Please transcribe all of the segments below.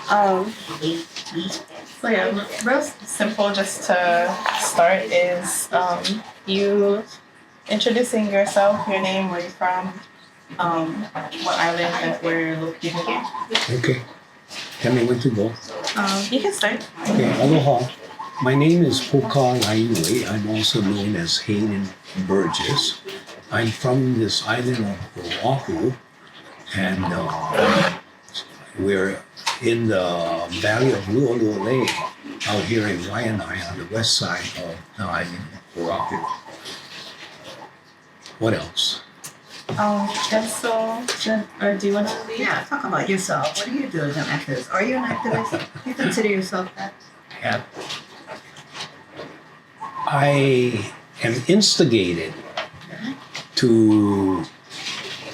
Um, so yeah, real simple just to start is you introducing yourself, your name, where you're from, what island that we're located in. Okay. Tell me when to go. You can start. Okay, aloha. My name is Poka Laenui. I'm also known as Hayden Burgess. I'm from this island of Oahu, and we're in the valley of Lu'olu'ole out here in Laenui on the west side of the island of Oahu. What else? Just so, or do you want to lead? Yeah, talk about yourself. What do you do as an activist? Are you an activist? Do you consider yourself that? Yeah. I am instigated to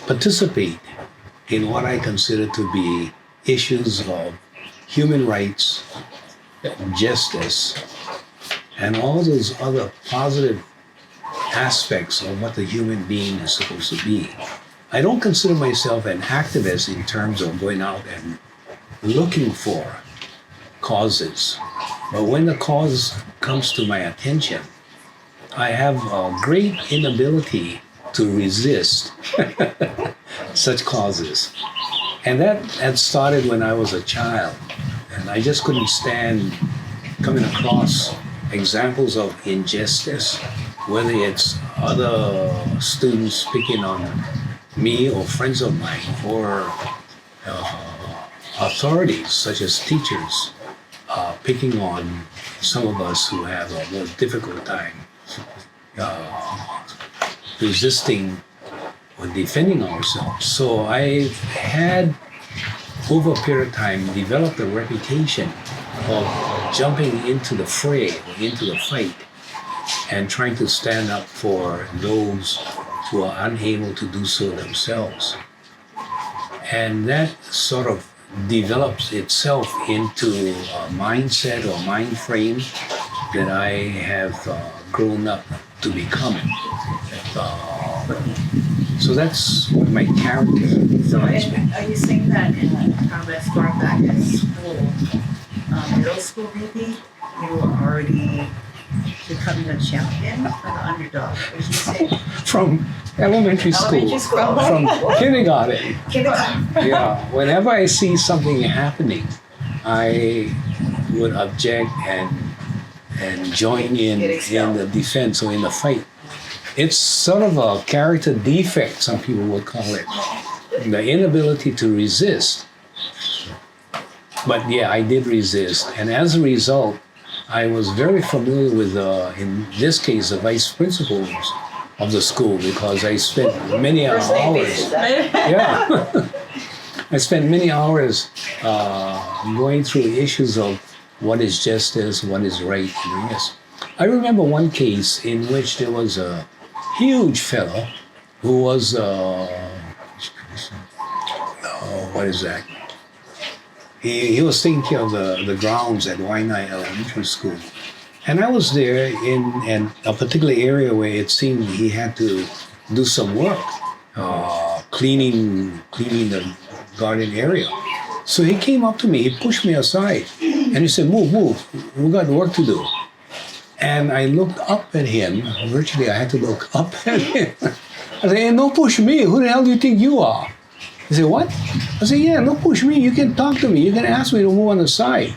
participate in what I consider to be issues of human rights, justice, and all those other positive aspects of what the human being is supposed to be. I don't consider myself an activist in terms of going out and looking for causes. But when the cause comes to my attention, I have a great inability to resist such causes. And that had started when I was a child. And I just couldn't stand coming across examples of injustice, whether it's other students picking on me or friends of mine, or authorities such as teachers picking on some of us who have a more difficult time resisting or defending ourselves. So I had, over a period of time, developed a reputation of jumping into the fray or into the fight and trying to stand up for those who are unable to do so themselves. And that sort of develops itself into a mindset or mind frame that I have grown up to become. So that's what my character So has been. are you saying that in as far back as school, middle school maybe, you were already becoming a champion or the underdog? Would you say? From elementary school, from kindergarten. Kindergarten. Yeah, whenever I see something happening, I would object and join in the defense or in the fight. It's sort of a character defect, some people would call it. The inability to resist. But yeah, I did resist. And as a result, I was very familiar with, in this case, the vice principals of the school, because I spent many hours. Yeah. I spent many hours going through issues of what is justice, what is right, and yes. I remember one case in which there was a huge fellow who was, what is that? He was taking care of the grounds at Laenui Elementary School. And I was there in a particular area where it seemed he had to do some work, cleaning the garden area. So he came up to me, he pushed me aside, and he said, move, we got work to do. And I looked up at him, virtually I had to look up at him. I said, hey, don't push me, who the hell do you think you are? He said, what? I said, yeah, don't push me, you can talk to me, you can ask me to move on the side.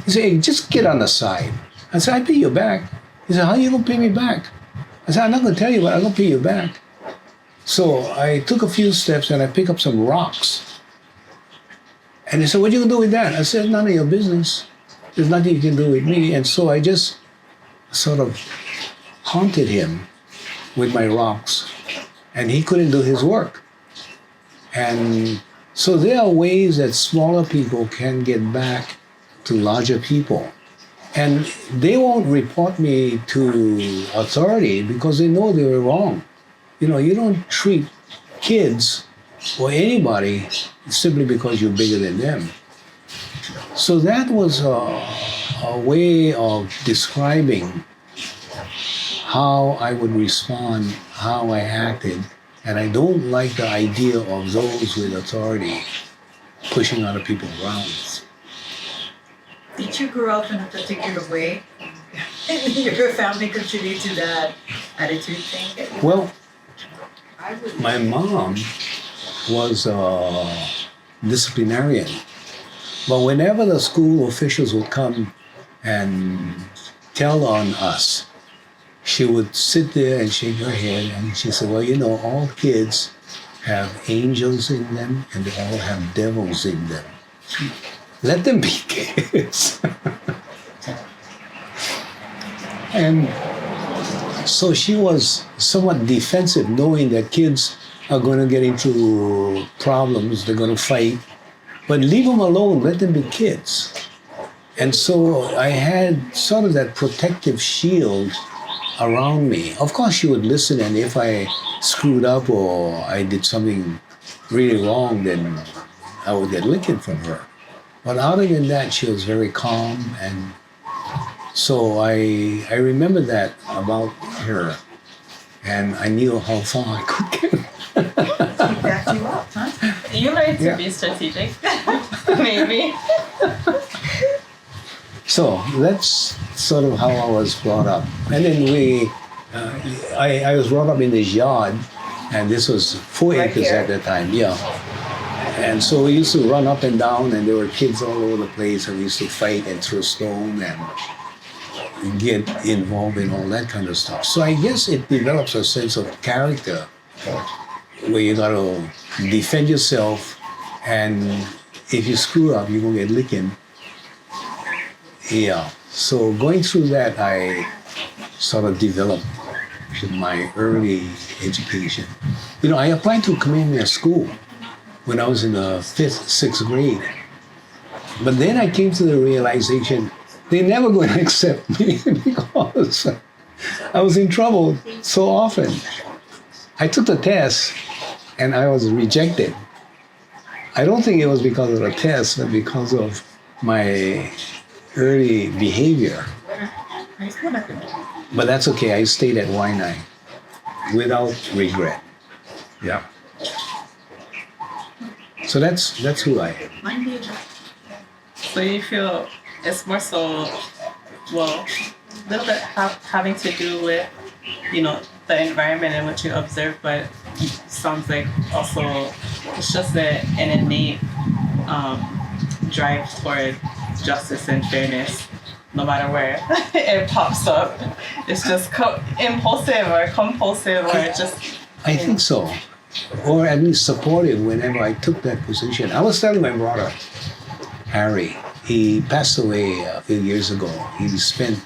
He said, hey, just get on the side. I said, I pay you back. He said, how are you gonna pay me back? I said, I'm not gonna tell you, but I'm gonna pay you back. So I took a few steps and I picked up some rocks. And he said, what are you gonna do with that? I said, none of your business. There's nothing you can do with me. And so I just sort of haunted him with my rocks, and he couldn't do his work. And so there are ways that smaller people can get back to larger people. And they won't report me to authority because they know they were wrong. You know, you don't treat kids or anybody simply because you're bigger than them. So that was a way of describing how I would respond, how I acted. And I don't like the idea of those with authority pushing other people around. Did you grow up in a particular way? Your family contribute to that attitude thing? Well, my mom was a disciplinarian, but whenever the school officials would come and tell on us, she would sit there and shake her head and she said, well, you know, all kids have angels in them and they all have devils in them. Let them be kids. And so she was somewhat defensive, knowing that kids are going to get into problems, they're going to fight, but leave them alone, let them be kids. And so I had sort of that protective shield around me. Of course, she would listen, and if I screwed up or I did something really wrong, then I would get licking from her. But other than that, she was very calm, and so I remember that about her, and I knew how far I could get. She backed you up, huh? You learned to be strategic, maybe. So that's sort of how I was brought up. And then I was brought up in this yard, and this was 4 Right acres here? at the time, yeah. And so we used to run up and down, and there were kids all over the place, and we used to fight and throw stone and get involved in all that kind of stuff. So I guess it develops a sense of character where you got to defend yourself, and if you screw up, you're going to get licking. Yeah. So going through that, I sort of developed my early education. You know, I applied to Kamehameha School when I was in the 5th, 6th grade. But then I came to the realization they're never going to accept me because I was in trouble so often. I took the test and I was rejected. I don't think it was because of the test, but because of my early behavior. But that's okay. I stayed at Laenui without regret. Yeah. So that's who I am. So you feel it's more so, well, a little bit having to do with, you know, the environment in which you observe, but sounds like also it's just an innate drive toward justice and fairness, no matter where it pops up. It's just impulsive or compulsive or just... I think so. Or at least supportive whenever I took that position. I was telling my brother, Harry, he passed away a few years ago. He spent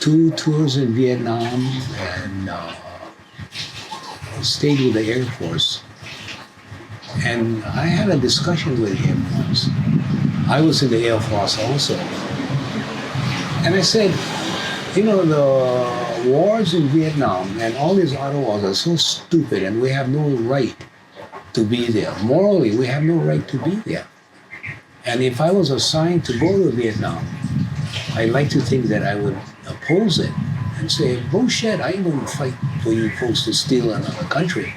2 tours in Vietnam and stayed with the Air Force. And I had a discussion with him once. I was in the Air Force also. And I said, you know, the wars in Vietnam and all these other wars are so stupid, and we have no right to be there. Morally, we have no right to be there. And if I was assigned to go to Vietnam, I'd like to think that I would oppose it and say, bullshit, I ain't going to fight for you folks to steal another country.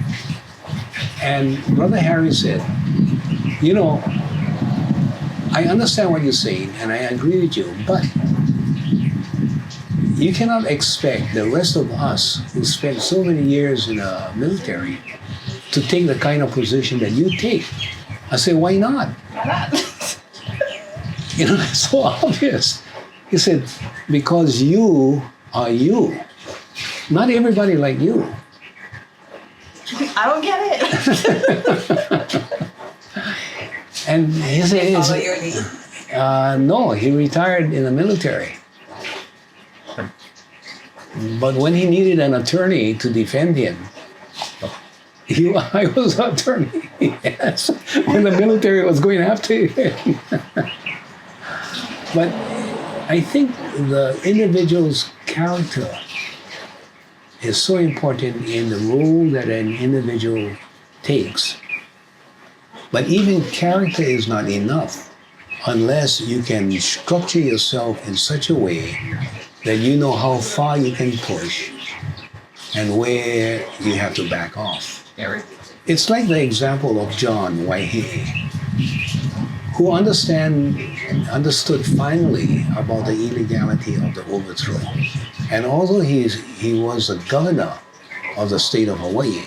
And Brother Harry said, you know, I understand what you're saying, and I agree with you, but you cannot expect the rest of us who spent so many years in the military to take the kind of position that you take. I say, why not? Why not? You know, that's so obvious. He said, because you are you. Not everybody like you. I don't get it. And he said, Follow your lead. no, he retired in the military. But when he needed an attorney to defend him, I was an attorney, yes, when the military was going after him. But I think the individual's character is so important in the role that an individual takes. But even character is not enough unless you can structure yourself in such a way that you know how far you can push and where you have to back off. It's like the example of John Waihee. who understood finally about the illegality of the overthrow. And although he was the governor of the state of Hawaii,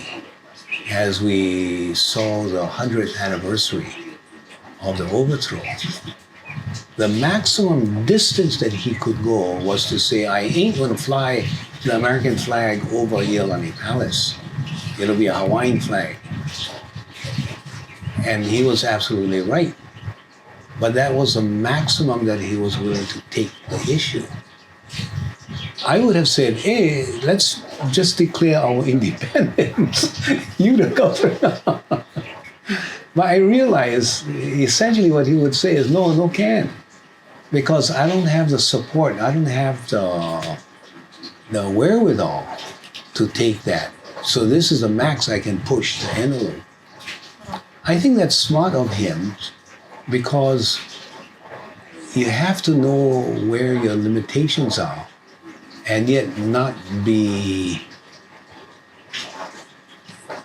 as we saw the 100th anniversary of the overthrow, the maximum distance that he could go was to say, I ain't going to fly the American flag over Iolani Palace. It'll be a Hawaiian flag. And he was absolutely right. But that was the maximum that he was willing to take the issue. I would have said, hey, let's just declare our independence. You the governor. But I realized essentially what he would say is, no can. Because I don't have the support, I don't have the wherewithal to take that. So this is the max I can push the envelope. I think that's smart of him because you have to know where your limitations are and yet not be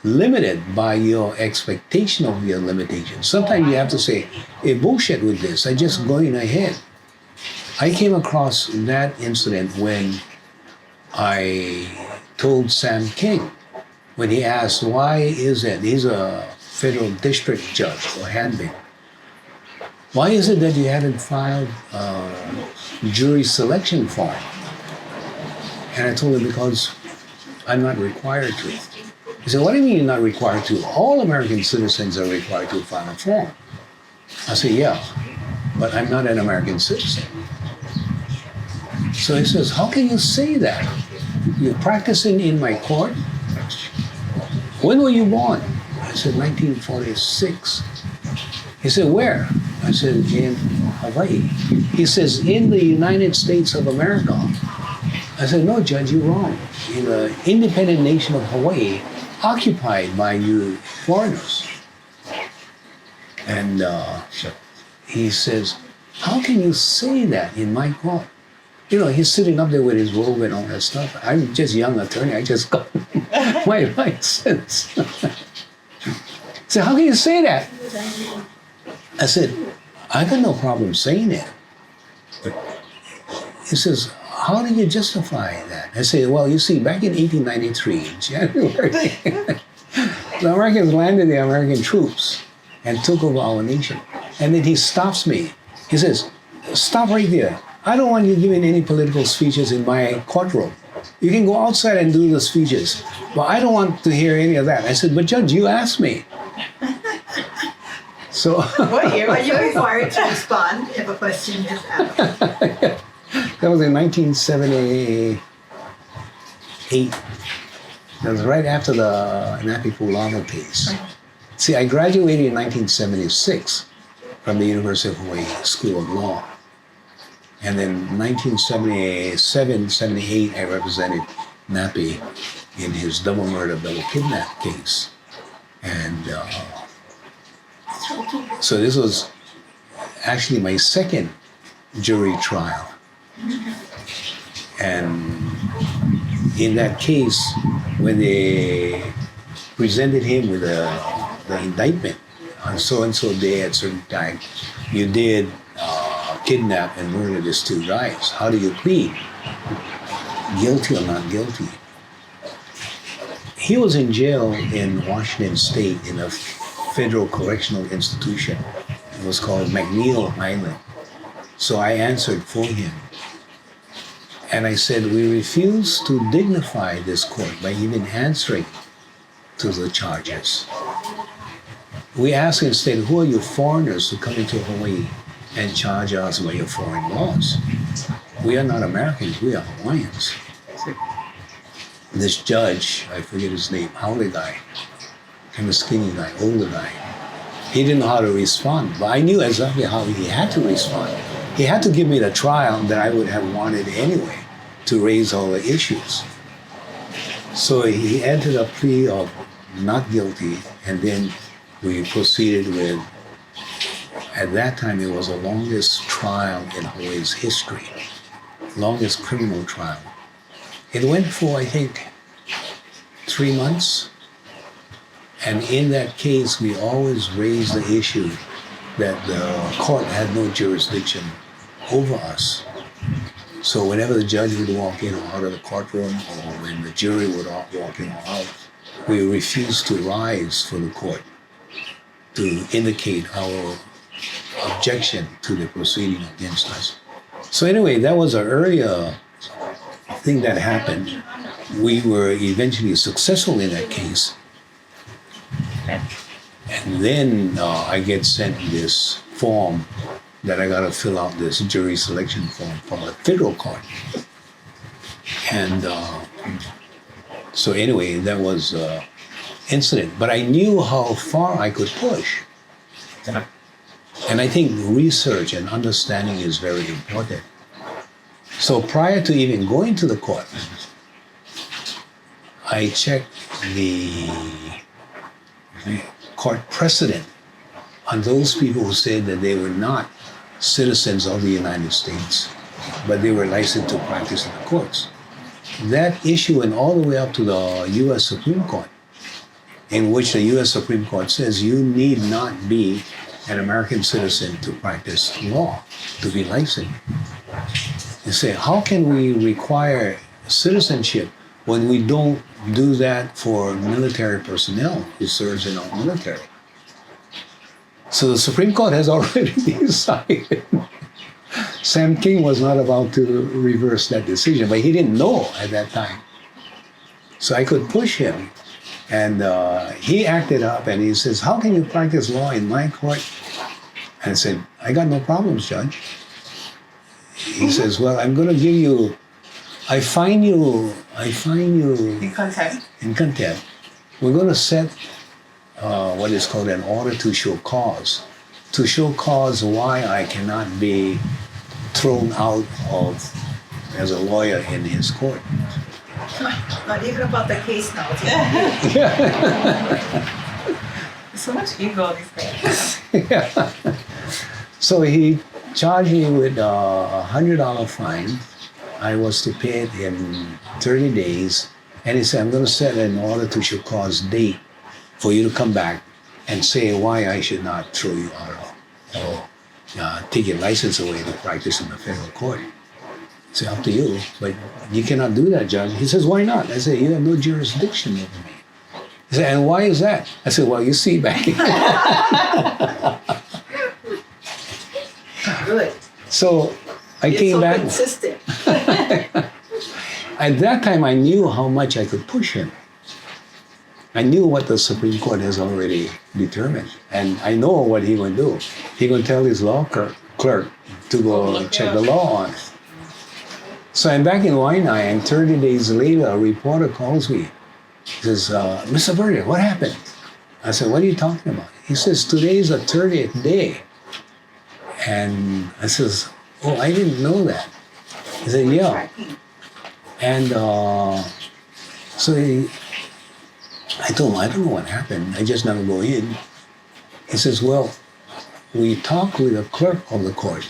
limited by your expectation of your limitations. Sometimes you have to say, hey, bullshit with this, I'm just going ahead. I came across that incident when I told Sam King, when he asked, why is it, he's a federal district judge or had been, why is it that you haven't filed a jury selection form? And I told him, because I'm not required to. He said, what do you mean you're not required to? All American citizens are required to file a form. I said, yeah, but I'm not an American citizen. So he says, how can you say that? You're practicing in my court? When were you born? I said, 1946. He said, where? I said, in Hawaii. He says, in the United States of America. I said, no, Judge, you're wrong. In the independent nation of Hawaii, occupied by you foreigners. And he says, how can you say that in my court? You know, he's sitting up there with his robe and all that stuff. I'm just a young attorney. I just got my license. So how can you say that? I said, I got no problem saying it. But he says, how do you justify that? I say, well, you see, back in 1893, January, the Americans landed the American troops and took over our nation. And then he stops me. He says, stop right there. I don't want you giving any political speeches in my courtroom. You can go outside and do the speeches, but I don't want to hear any of that. I said, but Judge, you asked me. So What year? Are you required to respond if a question is asked? that was in 1978. That was right after the Napi Pulana case. See, I graduated in 1976 from the University of Hawaii School of Law. And then 1977, 78, I represented Napi in his double murder, double kidnap case. And so this was actually my second jury trial. And in that case, when they presented him with the indictment on so-and-so day at certain time, you did kidnap and murder these two guys. How do you plead? Guilty or not guilty? He was in jail in Washington State in a federal correctional institution. It was called McNeil Island. So I answered for him. And I said, we refuse to dignify this court by even answering to the charges. We ask instead, who are you foreigners who come into Hawaii and charge us by your foreign laws? We are not Americans, we are Hawaiians. This judge, I forget his name, howler guy, kind of skinny guy, older guy, he didn't know how to respond, but I knew exactly how he had to respond. He had to give me the trial that I would have wanted anyway to raise all the issues. So he entered a plea of not guilty, and then we proceeded with, at that time it was the longest trial in Hawaii's history, longest criminal trial. It went for, I think, 3 months. And in that case, we always raised the issue that the court had no jurisdiction over us. So whenever the judge would walk in or out of the courtroom, or when the jury would walk in or out, we refused to rise for the court to indicate our objection to the proceeding against us. So anyway, that was an earlier thing that happened. We were eventually successful in that case. And then I get sent this form that I gotta fill out, this jury selection form from a federal court. And so anyway, that was incident. But I knew how far I could push. And I think research and understanding is very important. So prior to even going to the court, I checked the court precedent on those people who said that they were not citizens of the United States, but they were licensed to practice in the courts. That issue went all the way up to the U.S. Supreme Court, in which the U.S. Supreme Court says you need not be an American citizen to practice law, to be licensed. They say, how can we require citizenship when we don't do that for military personnel who serves in our military? So the Supreme Court has already decided. Sam King was not about to reverse that decision, but he didn't know at that time. So I could push him. And he acted up and he says, how can you practice law in my court? And I said, I got no problems, Judge. He says, well, I'm going to give you, I find you In contempt. in contempt. We're going to set what is called an order to show cause why I cannot be thrown out of as a lawyer in his court. Not even about the case now. So much ego these days. Yeah. So he charged me with a $100 fine. I was to pay it in 30 days. And he said, I'm going to set an order to show cause date for you to come back and say why I should not throw you out or take your license away to practice in the federal court. I said, up to you, but you cannot do that, Judge. He says, why not? I said, you have no jurisdiction over me. He said, and why is that? I said, well, you see back. Good. So I You're came so back. consistent. At that time, I knew how much I could push him. I knew what the Supreme Court has already determined. And I know what he's going to do. He's going to tell his law clerk to go check the law on it. So I'm back in Laenui, and 30 days later, a reporter calls me. He says, Mr. Burger, what happened? I said, what are you talking about? He says, today's the 30th day. And I says, oh, I didn't know that. He said, yeah. And I told him, I don't know what happened. I just never go in. He says, well, we talked with the clerk of the court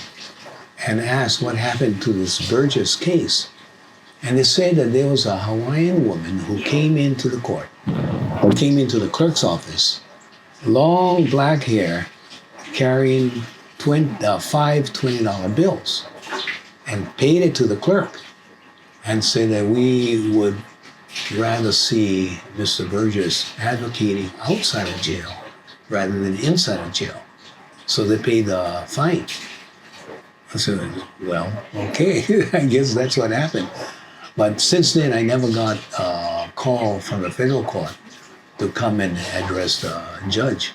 and asked what happened to this Burgess case. And they said that there was a Hawaiian woman who came into the court, or came into the clerk's office, long black hair, carrying five $20 bills, and paid it to the clerk and said that we would rather see Mr. Burgess advocating outside of jail rather than inside of jail. So they paid the fine. I said, well, okay, I guess that's what happened. But since then, I never got a call from the federal court to come and address the judge.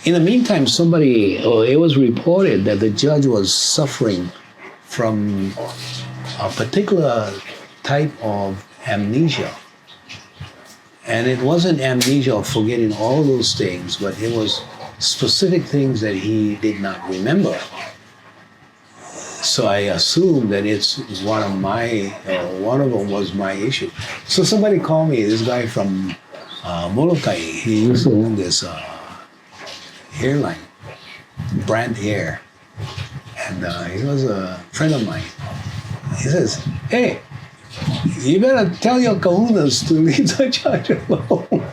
In the meantime, it was reported that the judge was suffering from a particular type of amnesia. And it wasn't amnesia of forgetting all those things, but it was specific things that he did not remember. So I assumed that it's one of them was my issue. So somebody called me, this guy from Molokai. He used to own this airline, Brand Air. And he was a friend of mine. He says, hey, you better tell your kahunas to leave the judge alone.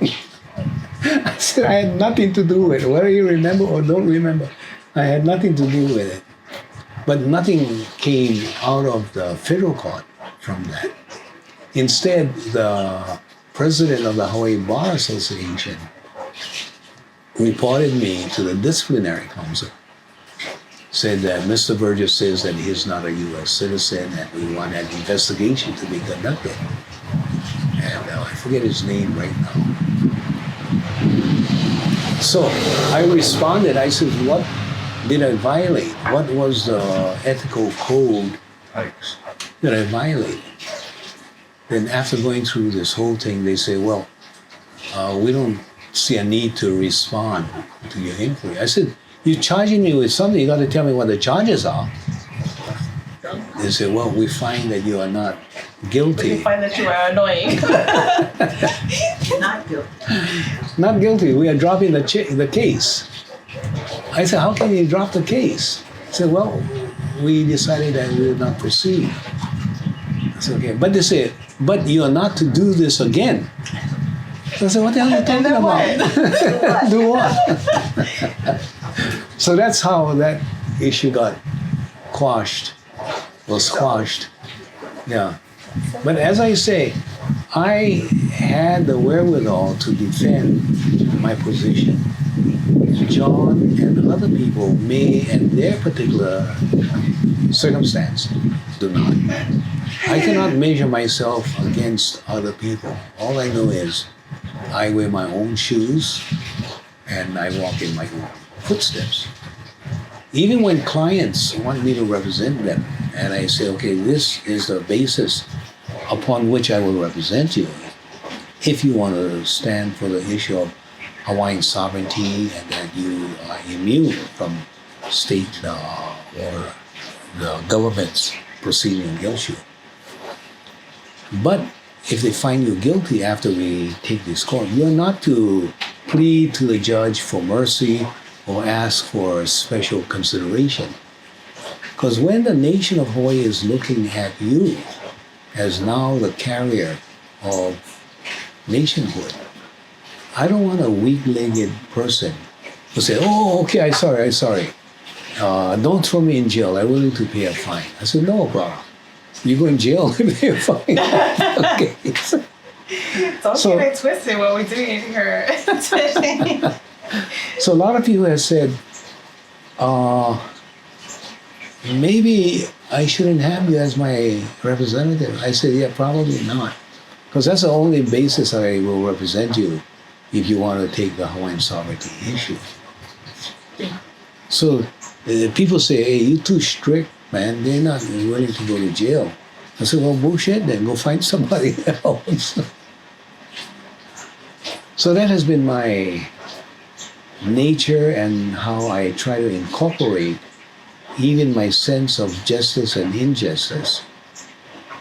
I said, I had nothing to do with it. Whether you remember or don't remember, I had nothing to do with it. But nothing came out of the federal court from that. Instead, the president of the Hawaii Bar Association reported me to the disciplinary council. Said that Mr. Burgess says that he's not a U.S. citizen and we want an investigation to be conducted. And I forget his name right now. So I responded, I said, what did I violate? What was the ethical code that I violated? Then after going through this whole thing, they say, well, we don't see a need to respond to your inquiry. I said, you're charging me with something, you got to tell me what the charges are. They say, well, we find that you are not guilty. We find that you are annoying. Not guilty. Not guilty, we are dropping the case. I said, how can you drop the case? He said, well, we decided that we would not proceed. I said, okay. But they said, but you are not to do this again. So I said, what the hell are you talking about? Do what? So that's how that issue got squashed. Yeah. But as I say, I had the wherewithal to defend my position. John and other people may, in their particular circumstance, do not. I cannot measure myself against other people. All I know is I wear my own shoes and I walk in my own footsteps. Even when clients want me to represent them, and I say, okay, this is the basis upon which I will represent you. If you want to stand for the issue of Hawaiian sovereignty and that you are immune from state or the government's proceeding against you. But if they find you guilty after we take this court, you're not to plead to the judge for mercy or ask for special consideration. Because when the nation of Hawaii is looking at you as now the carrier of nationhood, I don't want a weak-legged person who say, oh, okay, I'm sorry. Don't throw me in jail. I'm willing to pay a fine. I said, no, bro. You go in jail, you pay a fine. Okay. Don't So- get it twisted what we're doing here. So a lot of people have said, maybe I shouldn't have you as my representative. I said, yeah, probably not. Because that's the only basis I will represent you if you want to take the Hawaiian sovereignty issue. So people say, hey, you're too strict, man. They're not willing to go to jail. I said, well, bullshit then. Go find somebody else. So that has been my nature and how I try to incorporate even my sense of justice and injustice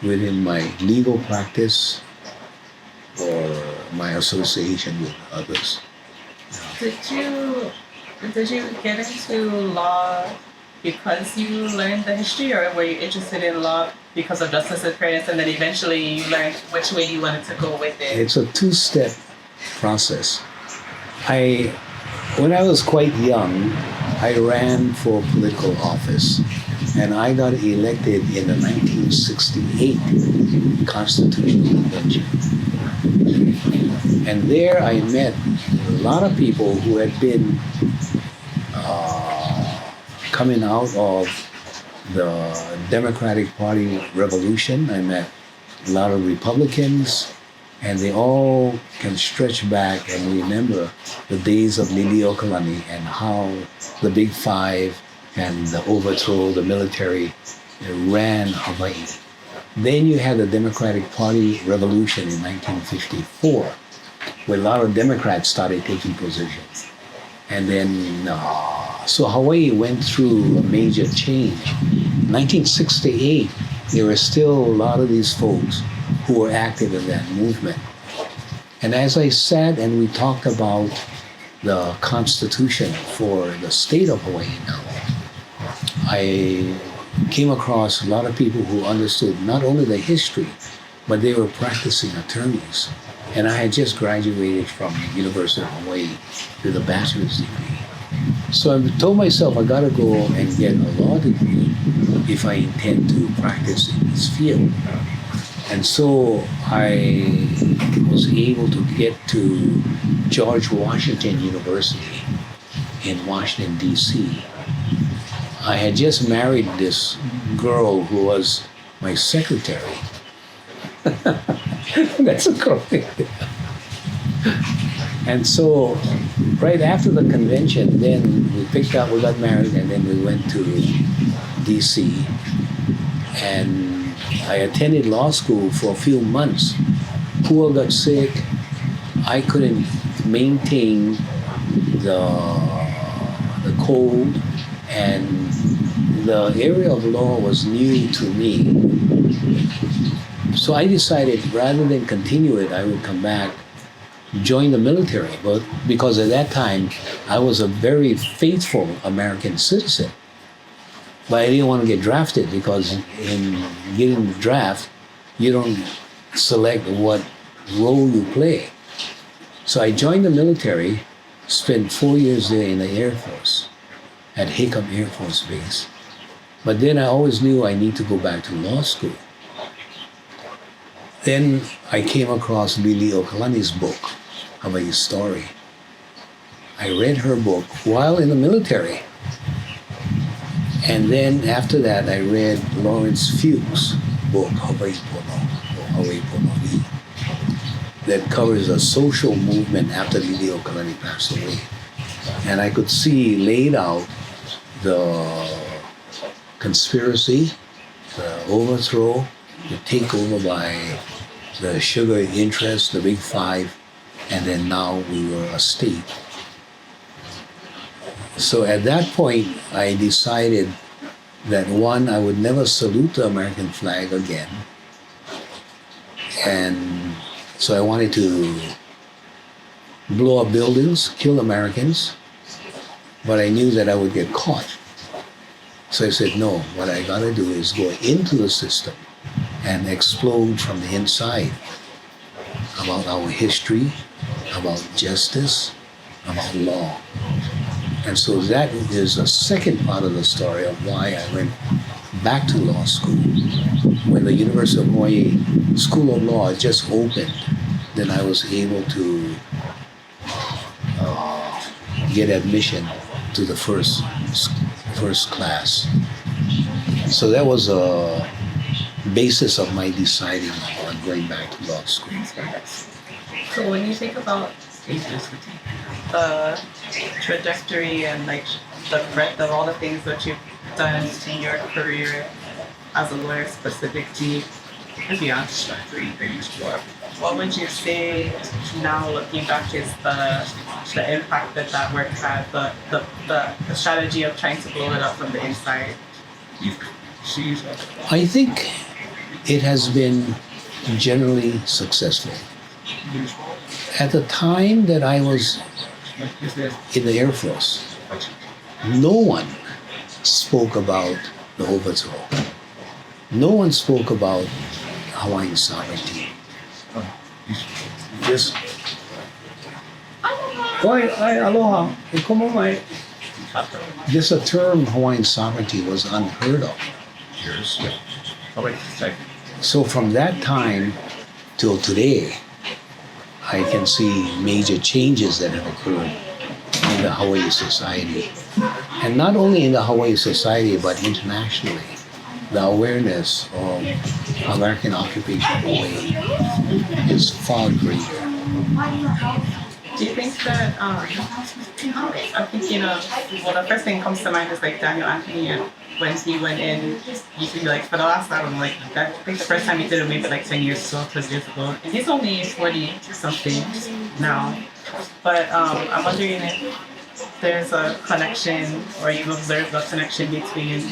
within my legal practice or my association with others. Did you get into law because you learned the history, or were you interested in law because of justice and fairness, and then eventually you learned which way you wanted to go with it? It's a two-step process. When I was quite young, I ran for political office, and I got elected in the 1968 Constitutional Convention. And there I met a lot of people who had been coming out of the Democratic Party revolution. I met a lot of Republicans, and they all can stretch back and remember the days of Liliuokalani and how the Big Five and the overthrow, the military ran Hawaii. Then you had the Democratic Party revolution in 1954, where a lot of Democrats started taking positions. And then, so Hawaii went through a major change. 1968, there were still a lot of these folks who were active in that movement. And as I sat and we talked about the Constitution for the state of Hawaii now, I came across a lot of people who understood not only the history, but they were practicing attorneys. And I had just graduated from University of Hawaii with a bachelor's degree. So I told myself I gotta go and get a law degree if I intend to practice in this field. And so I was able to get to George Washington University in Washington, D.C. I had just married this girl who was my secretary. That's a girl. And so right after the convention, then we got married, and then we went to D.C. and I attended law school for a few months. Poor got sick. I couldn't maintain the code, and the area of law was new to me. So I decided rather than continue it, I would come back, join the military. But because at that time I was a very faithful American citizen. But I didn't want to get drafted because in getting the draft, you don't select what role you play. So I joined the military, spent 4 years there in the Air Force at Hickam Air Force Base. But then I always knew I need to go back to law school. Then I came across Lili Okalani's book, Hawaii Story. I read her book while in the military. And then after that, I read Lawrence Fuchs' book, Hawaii Pono, or Hawaii Pono'i, that covers a social movement after Lili Okalani passed away. And I could see laid out the conspiracy, the overthrow, the takeover by the sugar interests, the Big Five, and then now we were a state. So at that point, I decided that one, I would never salute the American flag again. And so I wanted to blow up buildings, kill Americans, but I knew that I would get caught. So I said, no, what I gotta do is go into the system and explode from the inside about our history, about justice, about law. And so that is a second part of the story of why I went back to law school. When the University of Hawaii School of Law just opened, then I was able to get admission to the first class. So that was a basis of my deciding on going back to law school. So when you think about the trajectory and like the breadth of all the things that you've done in your career as a lawyer specifically, and beyond trajectory, what would you say now looking back is the impact that work had, the strategy of trying to blow it up from the inside? I think it has been generally successful. At the time that I was in the Air Force, no one spoke about the overthrow. No one spoke about Hawaiian sovereignty. Just, aloha, como mai. Just a term Hawaiian sovereignty was unheard of. So from that time till today, I can see major changes that have occurred in the Hawaii society. And not only in the Hawaii society, but internationally. The awareness of American occupation of Hawaii is far greater. Do you think that, I'm thinking of, well, the first thing that comes to mind is like Daniel Anthony, and when he went in, you could be like, for the last, I don't know, like, I think the first time he did it maybe like 10 years ago, 12 years ago, and he's only 40 something now. But I'm wondering if there's a connection, or you've observed a connection between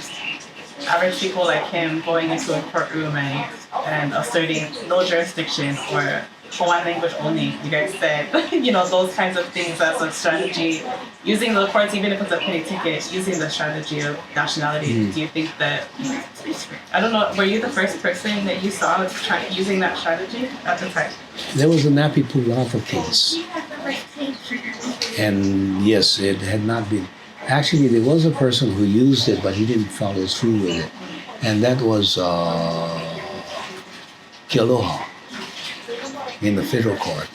average people like him going into a courtroom and asserting no jurisdiction, or Hawaiian language only. You guys said, those kinds of things as a strategy. Using the courts, even if it's a penny ticket, using the strategy of nationality. Do you think that, I don't know, were you the first person that you saw using that strategy at the time? There was a Napi Pulava case. And yes, it had not been. Actually, there was a person who used it, but he didn't follow through with it. And that was Kealoha in the federal court.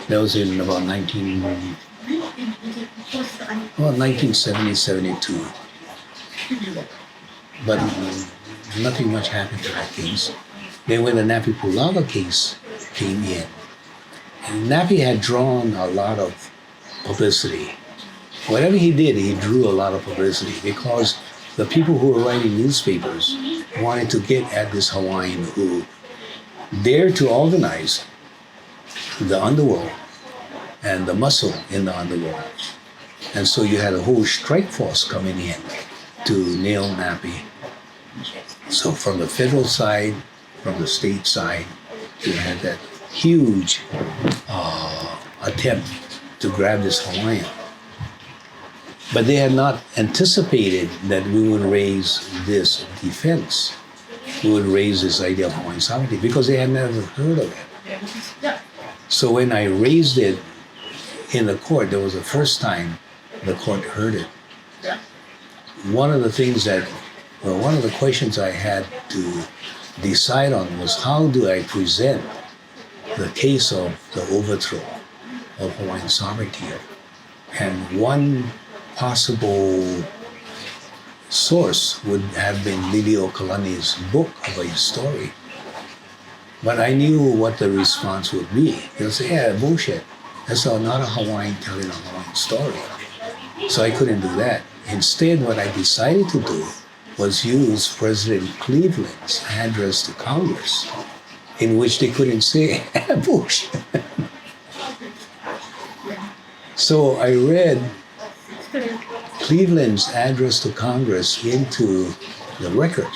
That was in about 1970, 72. But nothing much happened to that case. Then when the Napi Pulava case came in, and Napi had drawn a lot of publicity. Whatever he did, he drew a lot of publicity because the people who were writing newspapers wanted to get at this Hawaiian who dared to organize the underworld and the muscle in the underworld. And so you had a whole strike force coming in to nail Napi. So from the federal side, from the state side, you had that huge attempt to grab this Hawaiian. But they had not anticipated that we would raise this defense. We would raise this idea of Hawaiian sovereignty because they had never heard of it. So when I raised it in the court, that was the first time the court heard it. One of the questions I had to decide on was how do I present the case of the overthrow of Hawaiian sovereignty. And one possible source would have been Lilio Kalani's book of a story. But I knew what the response would be. They'll say, yeah, bullshit. That's not a Hawaiian telling a Hawaiian story. So I couldn't do that. Instead, what I decided to do was use President Cleveland's address to Congress, in which they couldn't say, bullshit. So I read Cleveland's address to Congress into the record.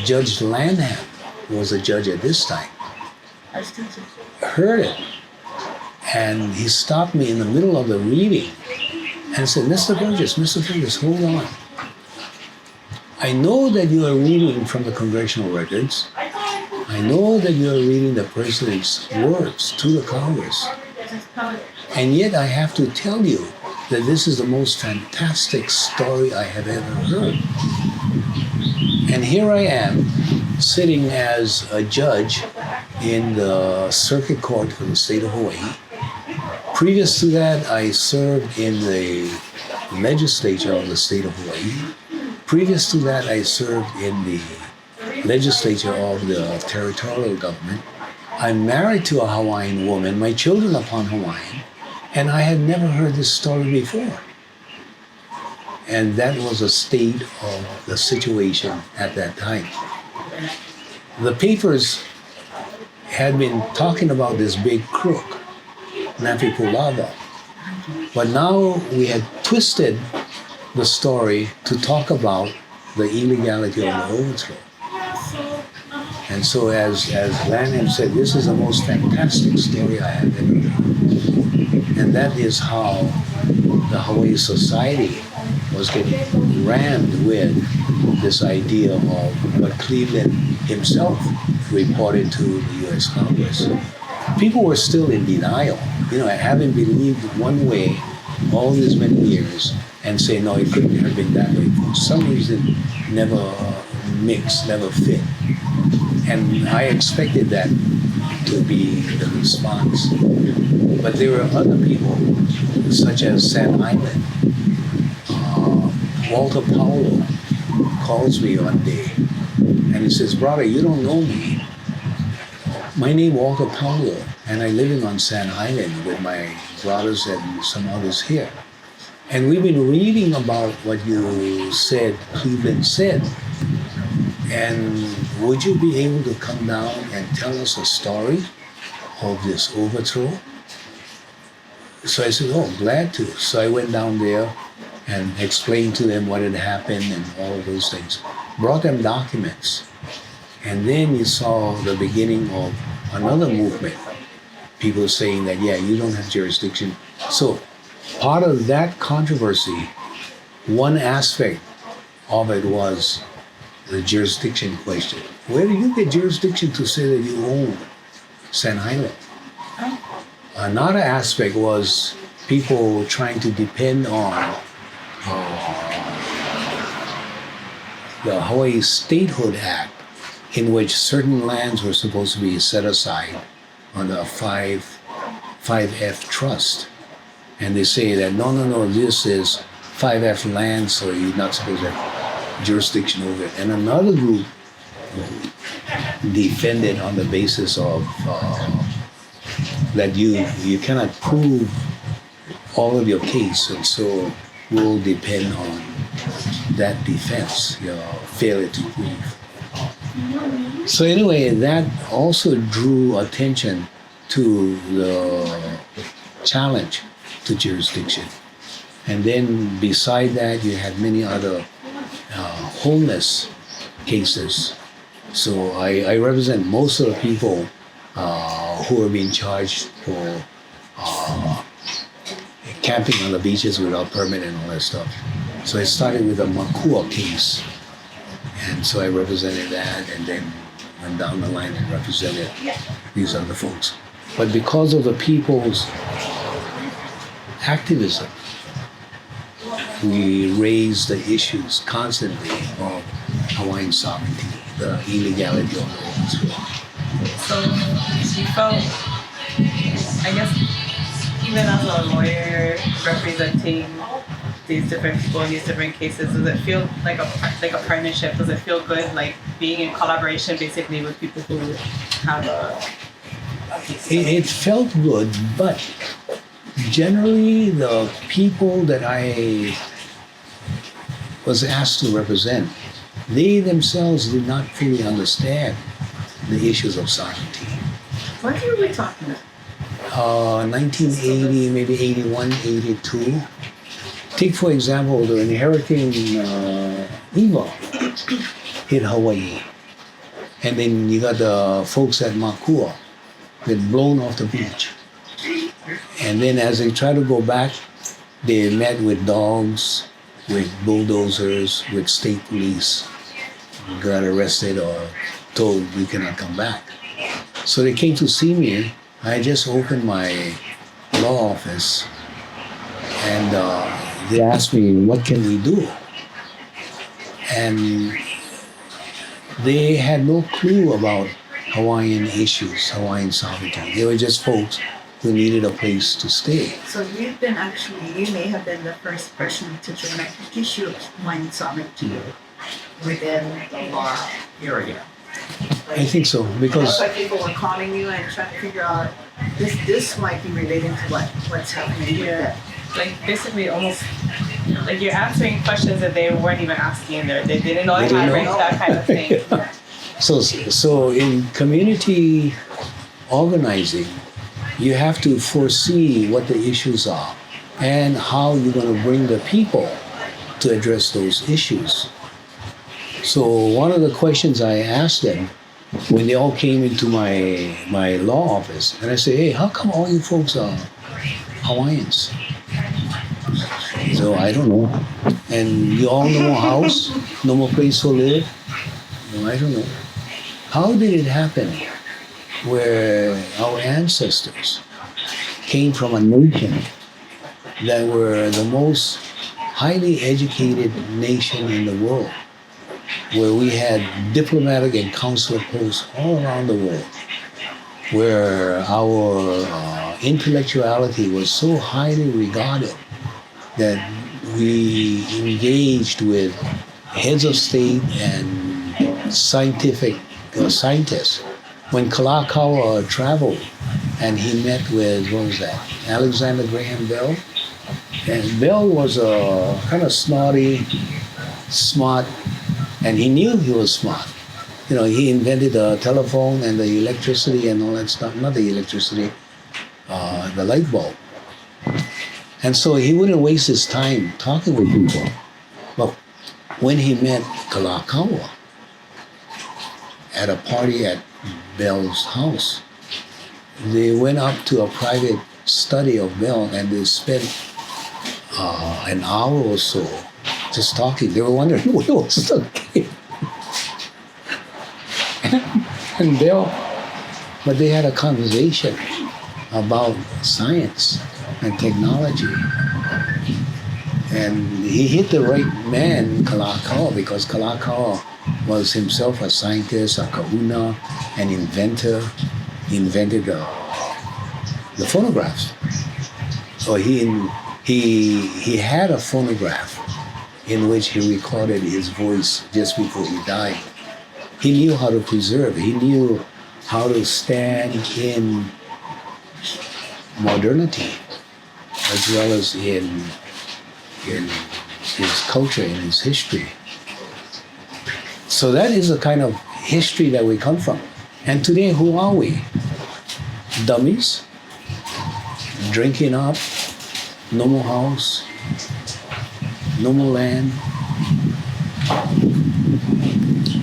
Judge Lanham, who was a judge at this time, heard it. And he stopped me in the middle of the reading and said, Mr. Burgess, hold on. I know that you are reading from the congressional records. I know that you are reading the president's words to the Congress. And yet I have to tell you that this is the most fantastic story I have ever heard. And here I am, sitting as a judge in the circuit court for the state of Hawaii. Previous to that, I served in the legislature of the state of Hawaii. Previous to that, I served in the legislature of the territorial government. I'm married to a Hawaiian woman. My children are upon Hawaiian. And I had never heard this story before. And that was a state of the situation at that time. The papers had been talking about this big crook, Napi Pulava. But now we had twisted the story to talk about the illegality of the overthrow. And so as Lanham said, this is the most fantastic story I have ever heard. And that is how the Hawaii society was getting rammed with this idea of what Cleveland himself reported to the U.S. Congress. People were still in denial, having believed one way all these many years and say, no, it couldn't have been that way. For some reason, never mixed, never fit. And I expected that to be the response. But there were other people, such as San Island. Walter Paulo calls me one day, and he says, brother, you don't know me. My name Walter Paulo, and I'm living on San Island with my brothers and some others here. And we've been reading about what you said, Cleveland said. And would you be able to come down and tell us a story of this overthrow? So I said, oh, glad to. So I went down there and explained to them what had happened and all of those things. Brought them documents. And then you saw the beginning of another movement. People saying that, yeah, you don't have jurisdiction. So part of that controversy, one aspect of it was the jurisdiction question. Where do you get jurisdiction to say that you own Sand Island? Another aspect was people trying to depend on the Hawaii Statehood Act, in which certain lands were supposed to be set aside on the 5F trust. And they say that, no, this is 5F land, so you're not supposed to have jurisdiction over it. And another group defended on the basis of that you cannot prove all of your case, and so will depend on that defense, your failure to prove. So anyway, that also drew attention to the challenge to jurisdiction. And then beside that, you had many other homeless cases. So I represent most of the people who are being charged for camping on the beaches without permit and all that stuff. So it started with a Makua case. And so I represented that, and then went down the line and represented these other folks. But because of the people's activism, we raised the issues constantly of Hawaiian sovereignty, the illegality of the open swamp. So you felt, I guess, even as a lawyer representing these different people in these different cases, does it feel like a partnership? Does it feel good, like being in collaboration basically with people who have It felt good, but generally the people that I was asked to represent, they themselves did not fully understand the issues of sovereignty. What year are we talking about? 1980, maybe 81, 82. Take, for example, when Hurricane Eva hit Hawaii. And then you got the folks at Makua get blown off the beach. And then as they try to go back, they met with dogs, with bulldozers, with state police, got arrested or told you cannot come back. So they came to see me. I just opened my law office, and they asked me, what can we do? And they had no clue about Hawaiian issues, Hawaiian sovereignty. They were just folks who needed a place to stay. So you may have been the first person to direct the issue of Hawaiian sovereignty within the law area. I think so, because Like people were calling you and trying to figure out this might be related to what's happening with that. like basically almost like you're answering questions that they weren't even asking there. They didn't know They how didn't to raise know. that kind of thing. So in community organizing, you have to foresee what the issues are and how you're going to bring the people to address those issues. So one of the questions I asked them when they all came into my law office, and I say, hey, how come all you folks are Hawaiians? So I don't know. And you all no more house, no more place to live? No, I don't know. How did it happen where our ancestors came from a nation that were the most highly educated nation in the world, where we had diplomatic and consular posts all around the world, where our intellectuality was so highly regarded that we engaged with heads of state and scientific scientists. When Kalakaua traveled and he met with, what was that, Alexander Graham Bell? And Bell was a kind of snotty, smart, and he knew he was smart. You know, he invented the telephone and the electricity and all that stuff. Not the electricity, the light bulb. And so he wouldn't waste his time talking with people. But when he met Kalakaua at a party at Bell's house, they went up to a private study of milk and they spent an hour or so just talking. They were wondering where was the kid. And but they had a conversation about science and technology. And he hit the right man, Kalakaua, because Kalakaua was himself a scientist, a kahuna, an inventor. He invented the phonographs. So he had a phonograph in which he recorded his voice just before he died. He knew how to preserve. He knew how to stand in modernity as well as in his culture, in his history. So that is the kind of history that we come from. And today, who are we? Dummies, drinking up, no more house, no more land.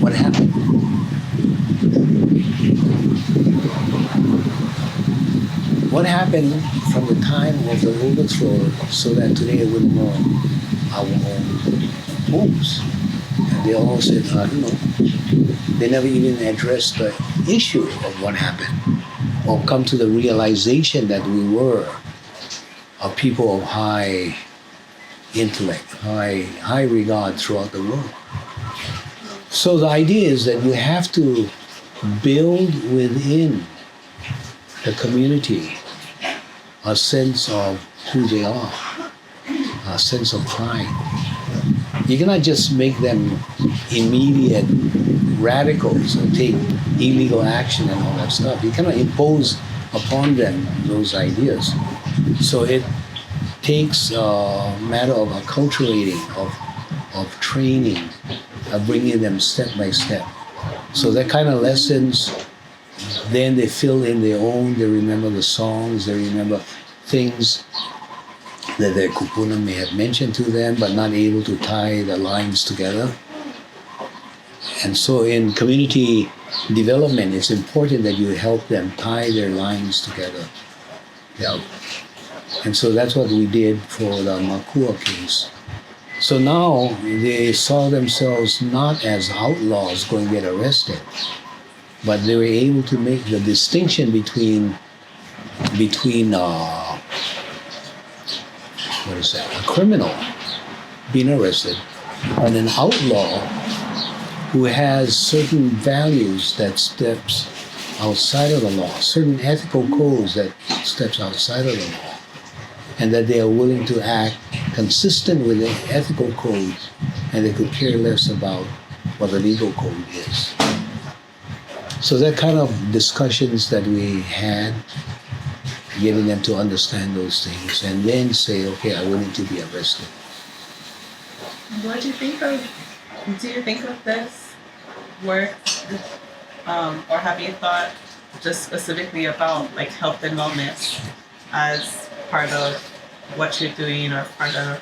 What happened? What happened from the time of the overthrow so that today we know our own homes? And they all said, they never even addressed the issue of what happened or come to the realization that we were a people of high intellect, high regard throughout the world. So the idea is that you have to build within the community a sense of who they are, a sense of pride. You cannot just make them immediate radicals and take illegal action and all that stuff. You cannot impose upon them those ideas. So it takes a matter of acculturating, of training, of bringing them step by step. So that kind of lessons, then they fill in their own, they remember the songs, they remember things that their kupuna may have mentioned to them, but not able to tie the lines together. And so in community development, it's important that you help them tie their lines together. Yeah. And so that's what we did for the Makua case. So now they saw themselves not as outlaws going to get arrested, but they were able to make the distinction between a criminal being arrested and an outlaw who has certain values that steps outside of the law, certain ethical codes that steps outside of the law, and that they are willing to act consistent with the ethical codes, and they could care less about what the legal code is. So that kind of discussions that we had, getting them to understand those things, and then say, okay, I want to be arrested. What do you think of? Do you think of this work, or have you thought just specifically about like health and wellness as part of what you're doing, or part of,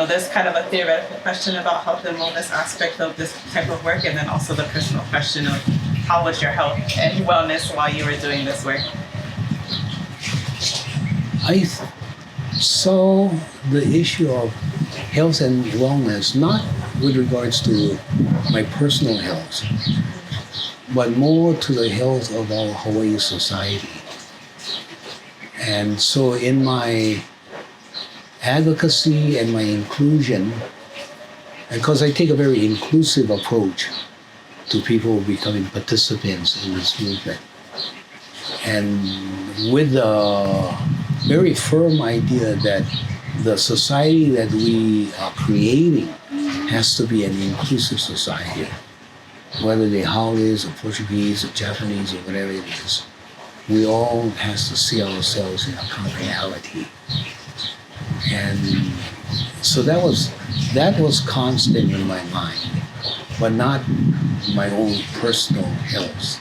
there's kind of a theoretical question about health and wellness aspect of this type of work, and then also the personal question of how was your health and wellness while you were doing this work? I saw the issue of health and wellness not with regards to my personal health, but more to the health of our Hawaii society. And so in my advocacy and my inclusion, because I take a very inclusive approach to people becoming participants in this movement, and with the very firm idea that the society that we are creating has to be an inclusive society, whether they're Haoles or Portuguese or Japanese or whatever it is. We all has to see ourselves in a commonality. And so that was constant in my mind, but not my own personal health.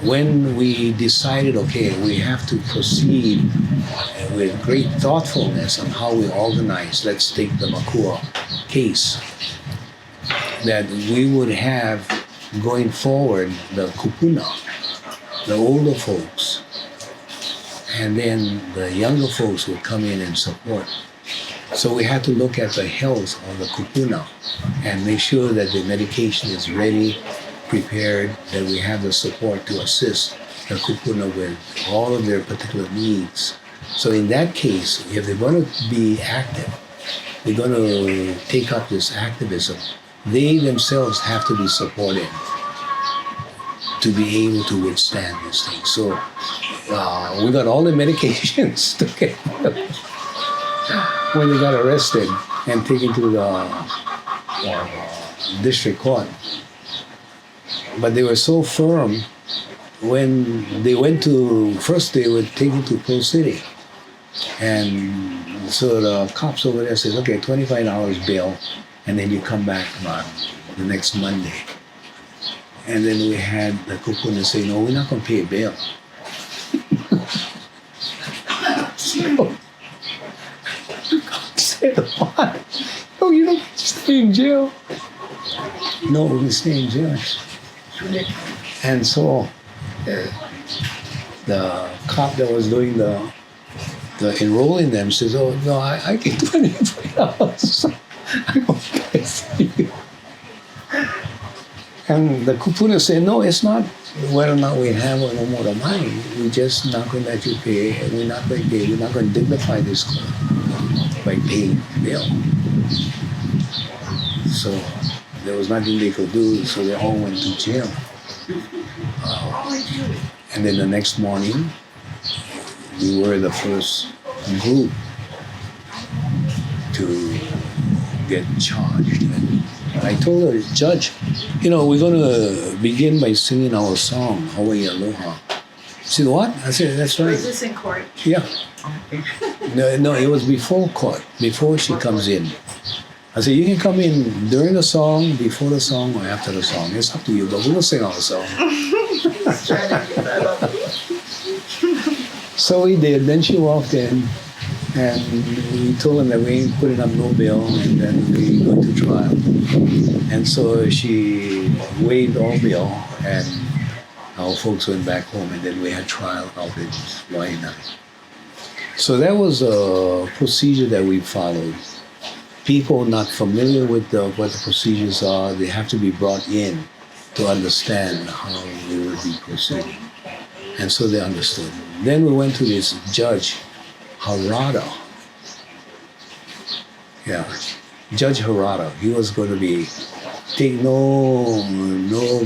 When we decided, okay, we have to proceed with great thoughtfulness on how we organize, let's take the Makua case, that we would have going forward the kupuna the older folks, and then the younger folks would come in and support. So we had to look at the health of the kupuna and make sure that the medication is ready, prepared, that we have the support to assist the kupuna with all of their particular needs. So in that case, if they're going to be active, they're going to take up this activism, they themselves have to be supported to be able to withstand this thing. So we got all the medications to get them when they got arrested and taken to the district court. But they were so firm when they went to, first they were taken to Pearl City. And so the cops over there says, okay, $25 bail, and then you come back the next Monday. And then we had the kupuna say, no, we're not going to pay bail. So, said, what? No, you don't stay in jail. No, we stay in jail. And so the cop that was doing the enrolling them says, oh, no, I get $25. I won't pay you. And the kupuna said, no, it's not whether or not we have or no more money. We're just not going to let you pay, and we're not going to pay. We're not going to dignify this court by paying bail. So there was nothing they could do, so they all went to jail. And then the next morning, we were the first group to get charged. And I told her, Judge, we're going to begin by singing our song, Hawaii Aloha. She said, what? I said, that's right. Was this in court? Yeah. No, it was before court, before she comes in. I said, you can come in during the song, before the song, or after the song. It's up to you, but we'll sing our song. So we did. Then she walked in, and we told him that we ain't putting up no bail, and then we go to trial. And so she waived all bail, and our folks went back home, and then we had trial out in Laenui. So that was a procedure that we followed. People not familiar with what the procedures are, they have to be brought in to understand how we would be proceeding. And so they understood. Then we went to this judge, Harada. Yeah, Judge Harada. He was going to be, take no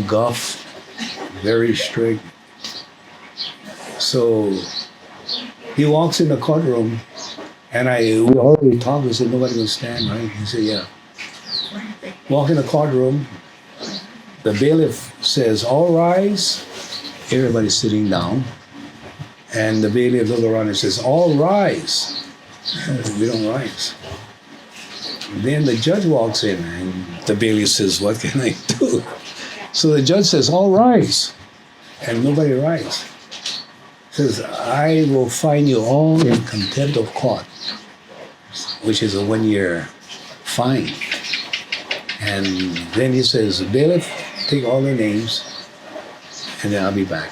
guff, very strict. So he walks in the courtroom, and we already talked. We said, nobody will stand, right? He said, yeah. Walk in the courtroom. The bailiff says, all rise. Everybody's sitting down. And the bailiff looks around and says, all rise. We don't rise. Then the judge walks in, and the bailiff says, what can I do? So the judge says, all rise. And nobody rises. Says, I will fine you all in contempt of court, which is a 1-year fine. And then he says, bailiff, take all the names, and then I'll be back.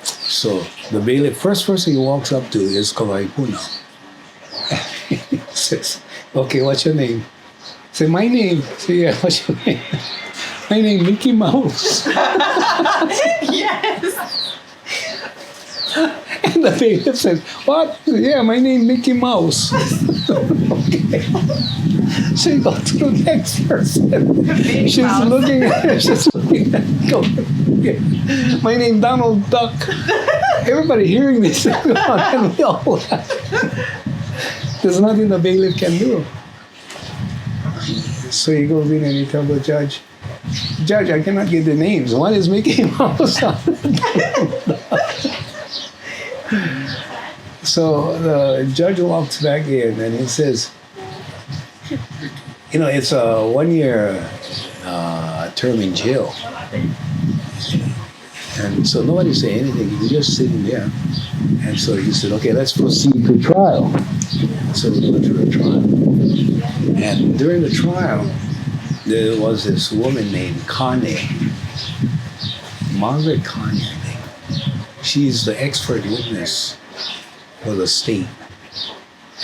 So the bailiff, first person he walks up to is Kawaipuna. He says, okay, what's your name? I say, my name. I say, yeah, what's your name? My name Mickey Mouse. Yes. And the bailiff says, what? Yeah, my name Mickey Mouse. Okay. So you go to the next person. She's looking at my name Donald Duck. Everybody hearing this, and we all laugh. There's nothing the bailiff can do. So he goes in and he tells the judge, Judge, I cannot get the names. One is Mickey Mouse. So the judge walks back in and he says, it's a 1-year term in jail. And so nobody say anything. He was just sitting there. And so he said, okay, let's proceed to trial. So we went to the trial. And during the trial, there was this woman named Kane, Margaret Kane, I think. she's the expert witness for the state.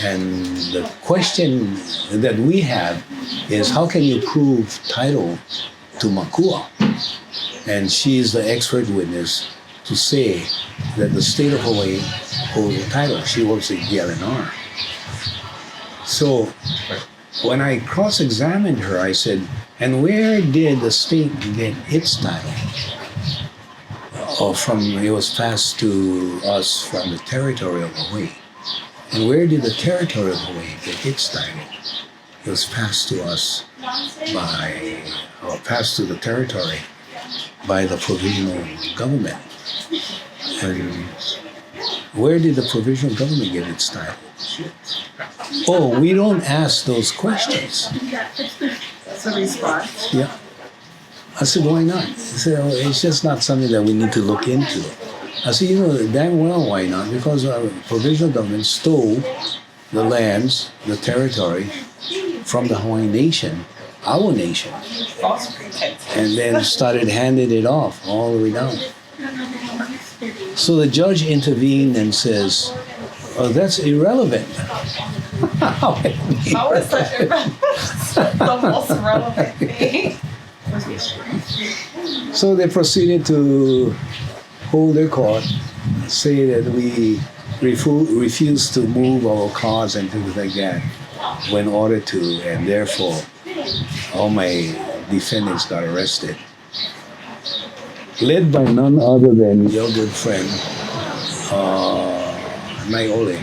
And the question that we have is, how can you prove title to Makua? And she is the expert witness to say that the state of Hawaii holds the title. She works at DLNR. So when I cross-examined her, I said, and where did the state get its title? It was passed to us from the territory of Hawaii. And where did the territory of Hawaii get its title? It was passed to us passed to the territory by the provisional government. And where did the provisional government get its title? Oh, we don't ask those questions. That's a response. Yeah. I said, why not? He said, oh, it's just not something that we need to look into. I said, damn well, why not? Because our provisional government stole the lands, the territory from the Hawaiian nation, our nation, False pretense. and then started handing it off all the way down. So the judge intervened and says, oh, that's irrelevant. How is that the most relevant thing? So they proceeded to hold their court, say that we refuse to move our cars and things like that when ordered to, and therefore all my defendants got arrested. Led by none other than your good friend, Naiole.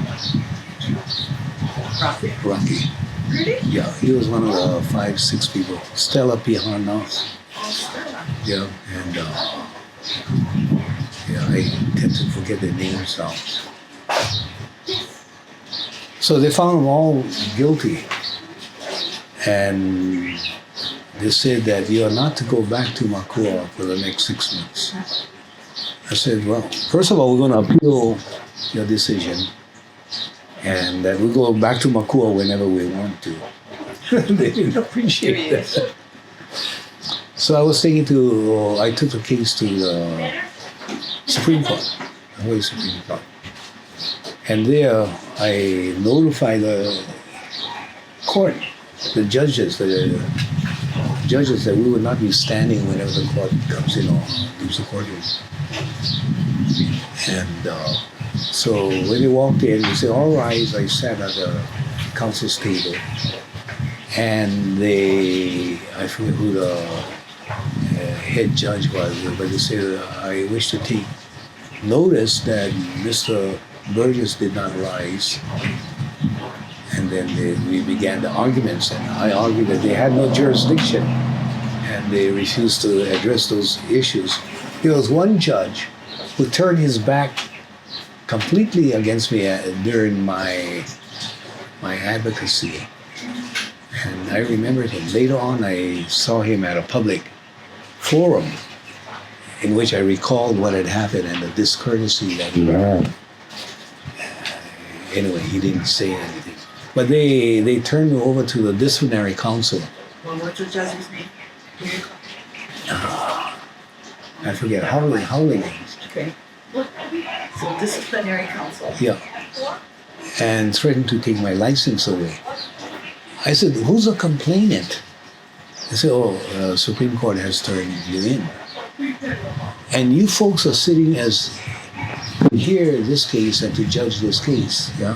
Rocky. Really? Yeah, he was one of the 5-6 people. Stella Pihan now. Yeah, and I tend to forget their names now. So they found them all guilty, and they said that you are not to go back to Makua for the next 6 months. I said, well, first of all, we're going to appeal your decision, and that we go back to Makua whenever we want to. They didn't appreciate that. So I took the case to the Supreme Court, the Hawaii Supreme Court. And there I notified the court, the judges that we would not be standing whenever the court comes in or leaves the courtroom. And so when they walked in, they said, all rise. I sat at the counsel's table. And I forget who the head judge was, but they said, I wish to take notice that Mr. Burgess did not rise. And then we began the arguments, and I argued that they had no jurisdiction, and they refused to address those issues. There was one judge who turned his back completely against me during my advocacy. And I remembered him. Later on, I saw him at a public forum in which I recalled what had happened and the discourtesy that he had. Anyway, he didn't say anything. But they turned me over to the disciplinary council. Well, what's the judge's name? I forget, Howling. Okay. So disciplinary council. Yeah. And threatened to take my license away. I said, who's a complainant? They said, Supreme Court has turned you in. And you folks are sitting as to hear this case and to judge this case, yeah?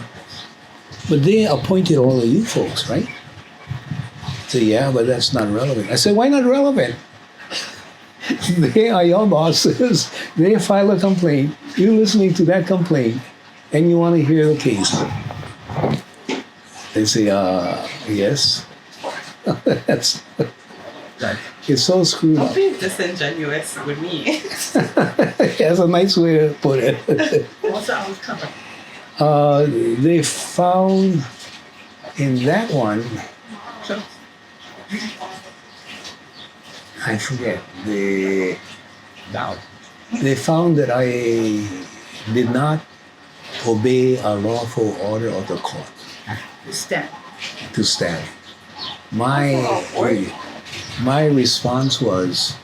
But they appointed all of you folks, right? So yeah, but that's not relevant. I said, why not relevant? They are your bosses. They file a complaint. You're listening to that complaint, and you want to hear the case. They say, yes. It's so screwed Don't up. be disingenuous with me. That's a nice way to put it. What's the outcome? They found in that one, I forget, they found that I did not obey a lawful order of the court to stand. My response was,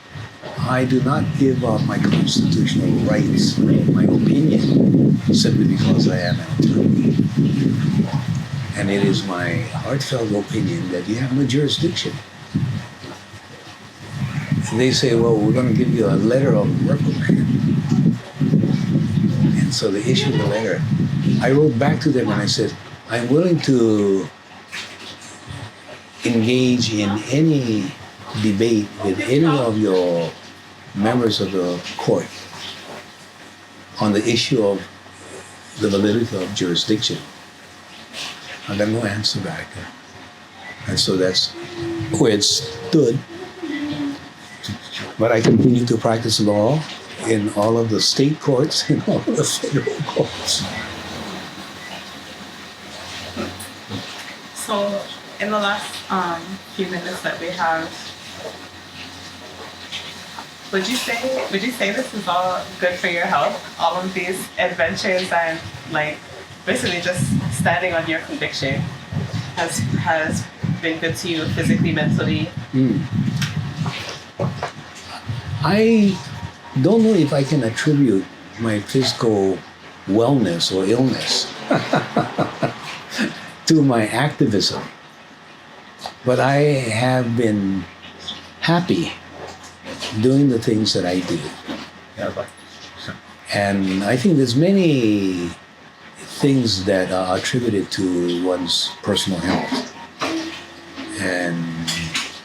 I do not give up my constitutional rights, my opinion, simply because I am an attorney. And it is my heartfelt opinion that you have no jurisdiction. They say, well, we're going to give you a letter of reprimand. And so they issued the letter. I wrote back to them and I said, I'm willing to engage in any debate with any of your members of the court on the issue of the validity of jurisdiction. I got no answer back. And so that's where it stood. But I continue to practice law in all of the state courts and all of the federal courts. So, in the last few minutes that we have, would you say this is all good for your health? All of these adventures and like basically just standing on your conviction has been good to you physically, mentally? I don't know if I can attribute my physical wellness or illness to my activism, but I have been happy doing the things that I do. And I think there's many things that are attributed to one's personal health. And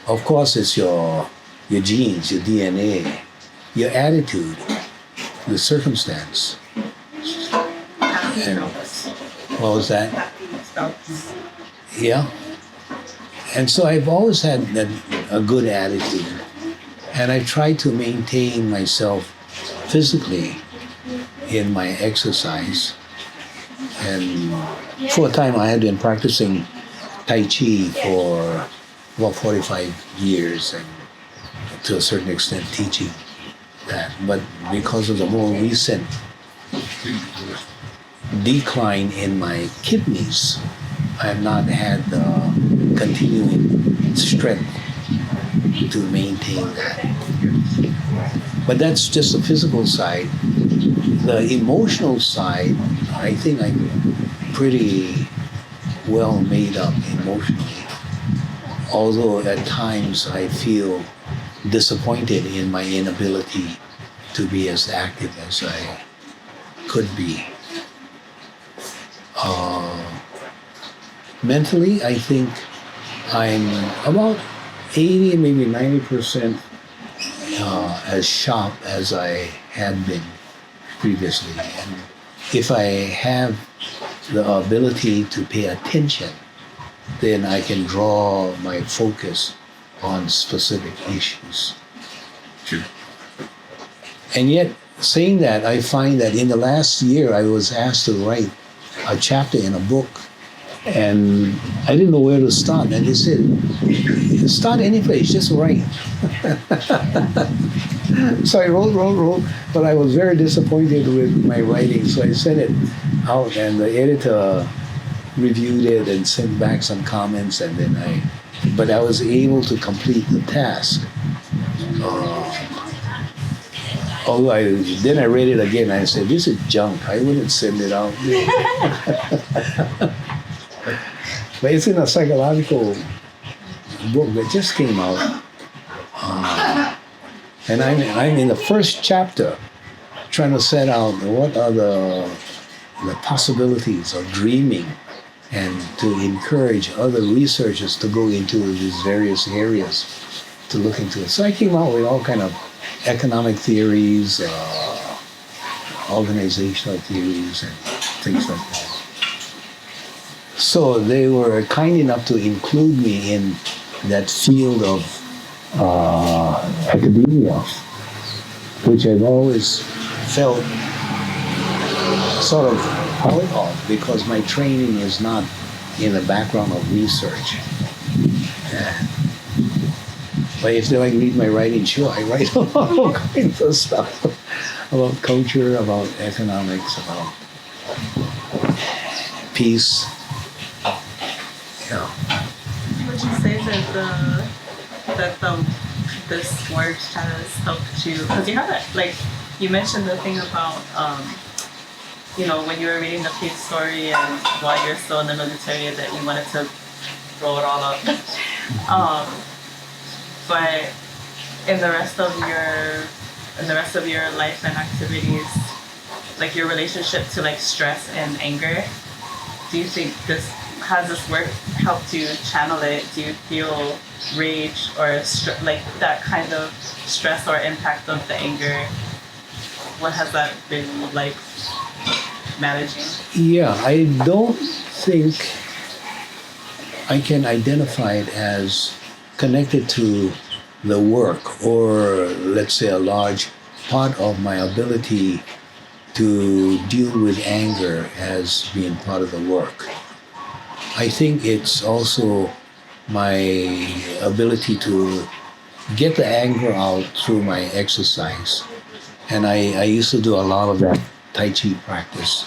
of course it's your genes, your DNA, your attitude, the circumstance. And what was that? Yeah. And so I've always had a good attitude. And I try to maintain myself physically in my exercise. And for a time I had been practicing Tai Chi for about 45 years and to a certain extent teaching that. But because of the more recent decline in my kidneys, I have not had the continuing strength to maintain that. But that's just the physical side. The emotional side, I think I'm pretty well made up emotionally. Although at times I feel disappointed in my inability to be as active as I could be. Mentally, I think I'm about 80, maybe 90% as sharp as I had been previously. And if I have the ability to pay attention, then I can draw my focus on specific issues. Sure. And yet, saying that, I find that in the last year I was asked to write a chapter in a book, and I didn't know where to start. And they said, start any place, just write. So I wrote, but I was very disappointed with my writing, so I sent it out, and the editor reviewed it and sent back some comments, and then but I was able to complete the task. Although I read it again, and I said, this is junk, I wouldn't send it out. But it's in a psychological book that just came out. And I'm in the first chapter trying to set out what are the possibilities of dreaming and to encourage other researchers to go into these various areas to look into it. So I came out with all kind of economic theories, organizational theories, and things like that. So they were kind enough to include me in that field of academia, which I've always felt sort of out of because my training is not in the background of research. But if they like read my writing, sure, I write all kinds of stuff about culture, about economics, about peace. Yeah. Would you say that the this work has helped you? Because you have it, like, you mentioned the thing about, when you were reading the Pete story and while you're still in the military that you wanted to blow it all up. But in the rest of your life and activities, like your relationship to like stress and anger, do you think has this work helped you channel it? Do you feel rage or like that kind of stress or impact of the anger? What has that been like managing? Yeah, I don't think I can identify it as connected to the work, or let's say a large part of my ability to deal with anger as being part of the work. I think it's also my ability to get the anger out through my exercise. And I used to do a lot of that Tai Chi practice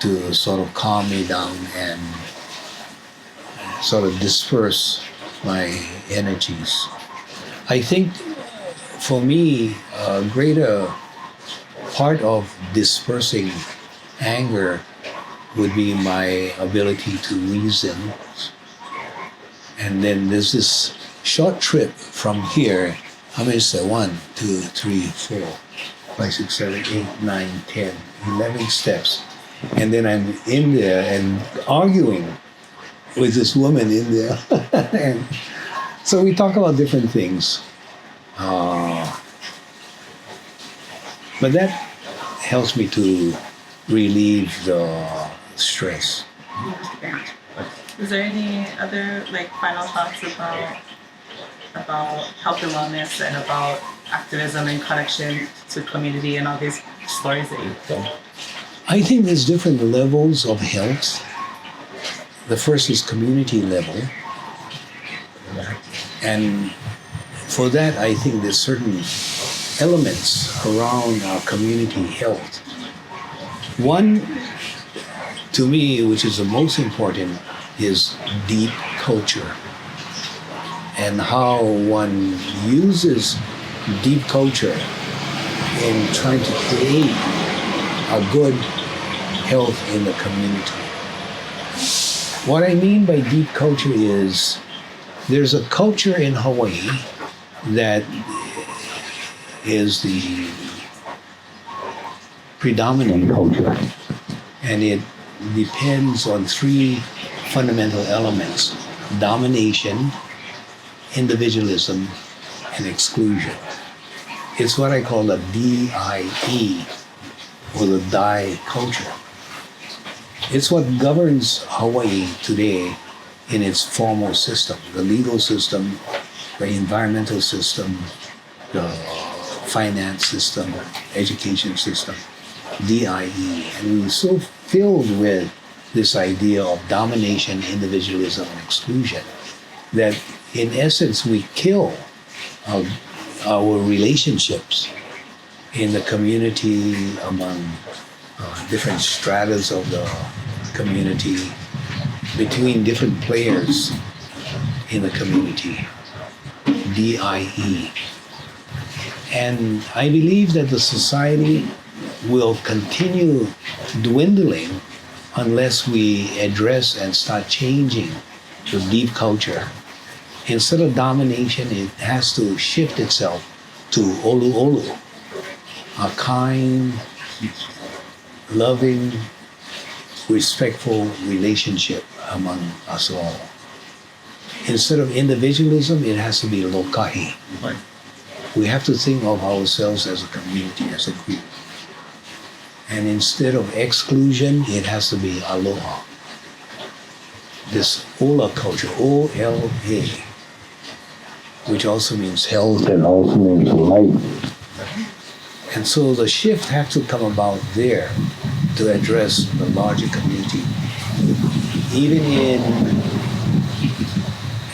to sort of calm me down and sort of disperse my energies. I think for me, a greater part of dispersing anger would be my ability to reason. And then there's this short trip from here. How many is that? 1, 2, 3, 4, 5, 6, 7, 8, 9, 10, 11 steps. And then I'm in there and arguing with this woman in there. And so we talk about different things. But that helps me to relieve the stress. Is there any other like final thoughts about health and wellness and about activism and connection to community and all these stories that you've told? I think there's different levels of health. The first is community level. And for that, I think there's certain elements around our community health. One, to me, which is the most important, is deep culture and how one uses deep culture in trying to create a good health in the community. What I mean by deep culture is there's a culture in Hawaii that is the predominant culture, and it depends on 3 fundamental elements: domination, individualism, and exclusion. It's what I call the DIE, or the die culture. It's what governs Hawaii today in its formal system: the legal system, the environmental system, the finance system, education system, DIE. And we're so filled with this idea of domination, individualism, and exclusion that in essence we kill our relationships in the community, among different stratas of the community, between different players in the community. DIE. And I believe that the society will continue dwindling unless we address and start changing the deep culture. Instead of domination, it has to shift itself to olu olu, a kind, loving, respectful relationship among us all. Instead of individualism, it has to be lokahi. We have to think of ourselves as a community, as a group. And instead of exclusion, it has to be aloha. This Ola culture, O-L-A, which also means health and also means light. And so the shift has to come about there to address the larger community. Even in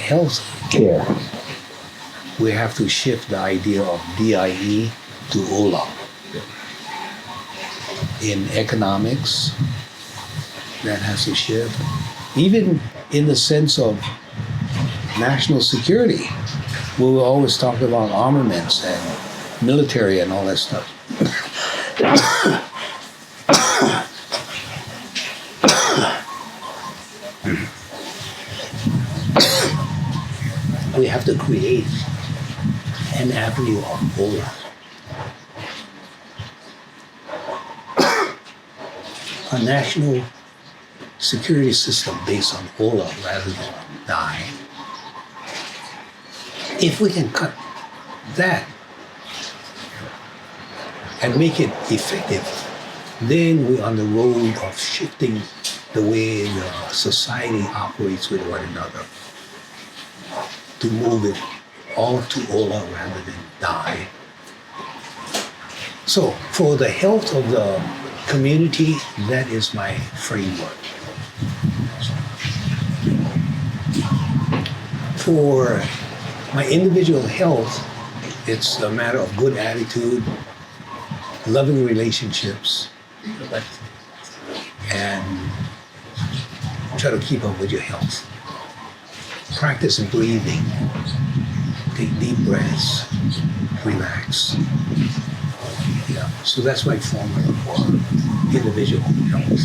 health care, we have to shift the idea of DIE to OLA. In economics, that has to shift. Even in the sense of national security. We will always talk about armaments and military and all that stuff. We have to create an avenue of Pola. A national security system based on Ola rather than on Dai. If we can cut that and make it effective, then we're on the road of shifting the way the society operates with one another to move it all to Ola rather than Dai. So for the health of the community, that is my framework. For my individual health, it's a matter of good attitude, loving relationships, and try to keep up with your health. Practice breathing. Take deep breaths. Relax. Yeah. So that's my formula for individual health.